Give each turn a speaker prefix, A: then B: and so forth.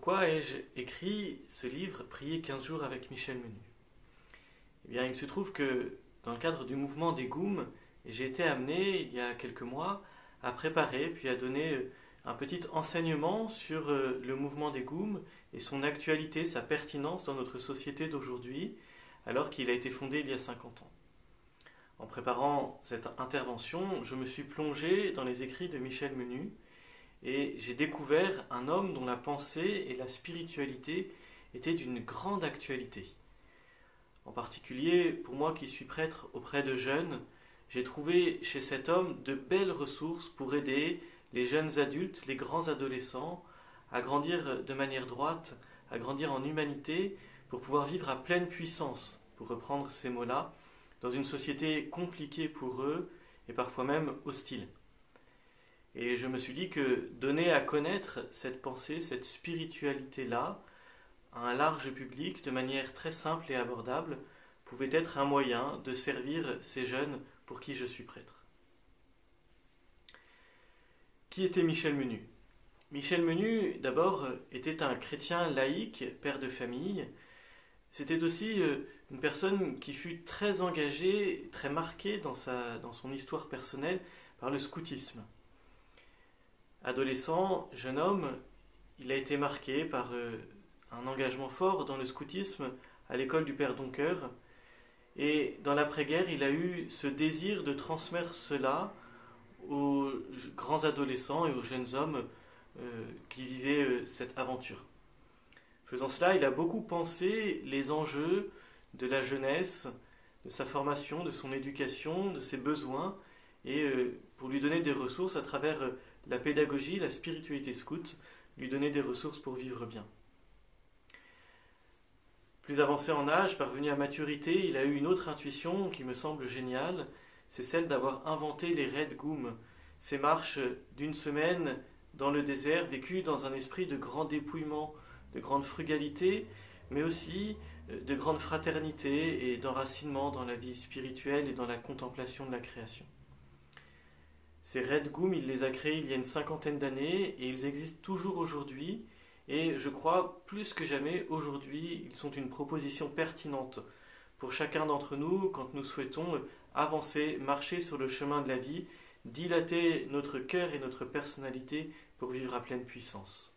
A: Pourquoi ai-je écrit ce livre Prier 15 jours avec Michel Menu? Eh bien, il se trouve que dans le cadre du mouvement des GOUM, j'ai été amené il y a quelques mois à préparer puis à donner un petit enseignement sur le mouvement des GOUM et son actualité, sa pertinence dans notre société d'aujourd'hui, alors qu'il a été fondé il y a 50 ans. En préparant cette intervention, je me suis plongé dans les écrits de Michel Menu et j'ai découvert un homme dont la pensée et la spiritualité étaient d'une grande actualité. En particulier, pour moi qui suis prêtre auprès de jeunes, j'ai trouvé chez cet homme de belles ressources pour aider les jeunes adultes, les grands adolescents, à grandir de manière droite, à grandir en humanité, pour pouvoir vivre à pleine puissance, pour reprendre ces mots-là, dans une société compliquée pour eux et parfois même hostile. Et je me suis dit que donner à connaître cette pensée, cette spiritualité-là, à un large public, de manière très simple et abordable, pouvait être un moyen de servir ces jeunes pour qui je suis prêtre. Qui était Michel Menu? Michel Menu, d'abord, était un chrétien laïque, père de famille. C'était aussi une personne qui fut très engagée, très marquée dans son histoire personnelle par le scoutisme. Adolescent, jeune homme, il a été marqué par un engagement fort dans le scoutisme à l'école du Père Doncker. Et dans l'après-guerre, il a eu ce désir de transmettre cela aux grands adolescents et aux jeunes hommes qui vivaient cette aventure. Faisant cela, il a beaucoup pensé les enjeux de la jeunesse, de sa formation, de son éducation, de ses besoins, et pour lui donner des ressources à travers la pédagogie, la spiritualité scout, lui donner des ressources pour vivre bien. Plus avancé en âge, parvenu à maturité, il a eu une autre intuition qui me semble géniale, c'est celle d'avoir inventé les raids GOUM, ces marches d'une semaine dans le désert, vécues dans un esprit de grand dépouillement, de grande frugalité, mais aussi de grande fraternité et d'enracinement dans la vie spirituelle et dans la contemplation de la création. Ces raids GOUM, il les a créés il y a une 50aine d'années et ils existent toujours aujourd'hui. Et je crois, plus que jamais, aujourd'hui, ils sont une proposition pertinente pour chacun d'entre nous quand nous souhaitons avancer, marcher sur le chemin de la vie, dilater notre cœur et notre personnalité pour vivre à pleine puissance.